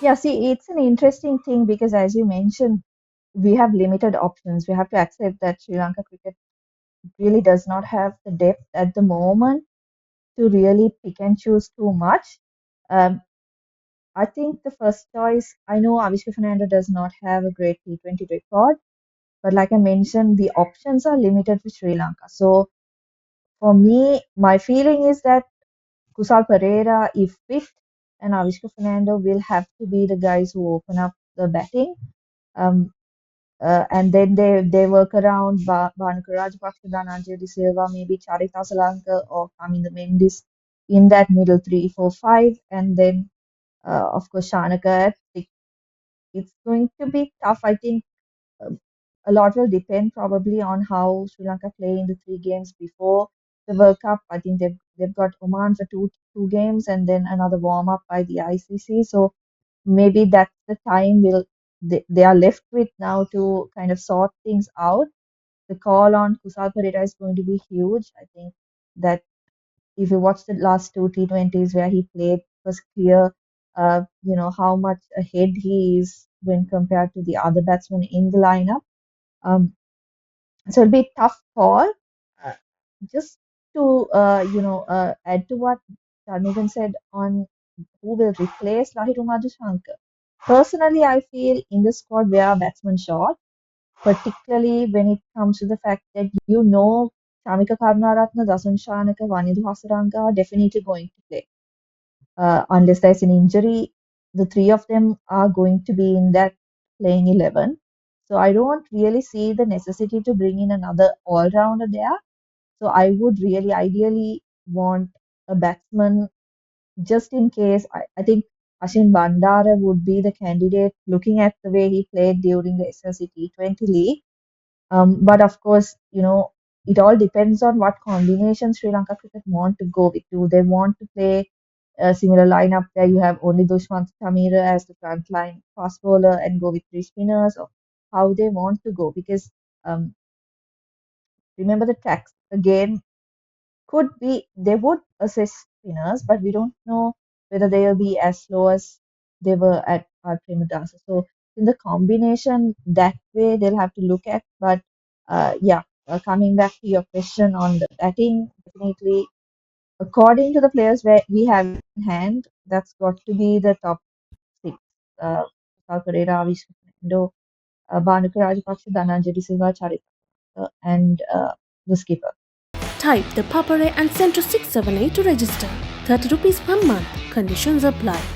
Yeah, see, it's an interesting thing because, as you mentioned, we have limited options. We have to accept that Sri Lanka cricket really does not have the depth at the moment to really pick and choose too much. Um, I think the first choice, I know Avishka Fernando does not have a great T20 record, but like I mentioned, the options are limited for Sri Lanka. So for me, my feeling is that Kusal Pereira, if fit, and Avishka Fernando will have to be the guys who open up the batting. Um, and then they work around Bhanuka Rajapaksa, Dhananjaya De Silva, maybe Charita Salanka or Kaminda Mendis in that middle 3, 4, 5, and then of course Shanaka at 6. It's going to be tough. I think um, a lot will depend probably on how Sri Lanka play in the 3 games before the World Cup. I think they've got Oman for two games and then another warm up by the ICC. So maybe that's the time they are left with now to kind of sort things out. The call on Kusal Perera is going to be huge. I think that if you watch the last two T20s where he played, it was clear, how much ahead he is when compared to the other batsmen in the lineup. Um, so it'll be a tough call. Uh, just to add to what Sharmeegan said on who will replace Lahir Madhushankar. Personally, I feel in the squad we are batsman short, particularly when it comes to the fact that Shamika Karunaratne, Dasun Shanaka, Vanidu Hasaranga are definitely going to play. Unless there's an injury, the three of them are going to be in that playing 11. So I don't really see the necessity to bring in another all-rounder there. So I would really ideally want a batsman just in case. I think Ashin Bandara would be the candidate looking at the way he played during the SLC T20 League. But of course, it all depends on what combination Sri Lanka cricket want to go with. Do they want to play a similar lineup where you have only Dushmant Tamira as the front line fast bowler and go with three spinners, or how they want to go? Because um, remember the tracks again could be they would assist spinners, but we don't know whether they'll be as slow as they were at our Primadasa. So in the combination that way they'll have to look at. But coming back to your question on the batting, definitely according to the players where we have in hand, that's got to be the top six. Uh, Sal Pereira, Avishka Fernando, Bhanuka Rajapaksa, Dhananjaya De Silva, Charita, and the skipper. Type the Papare and send to 678 to register. 30 rupees per month. Conditions apply.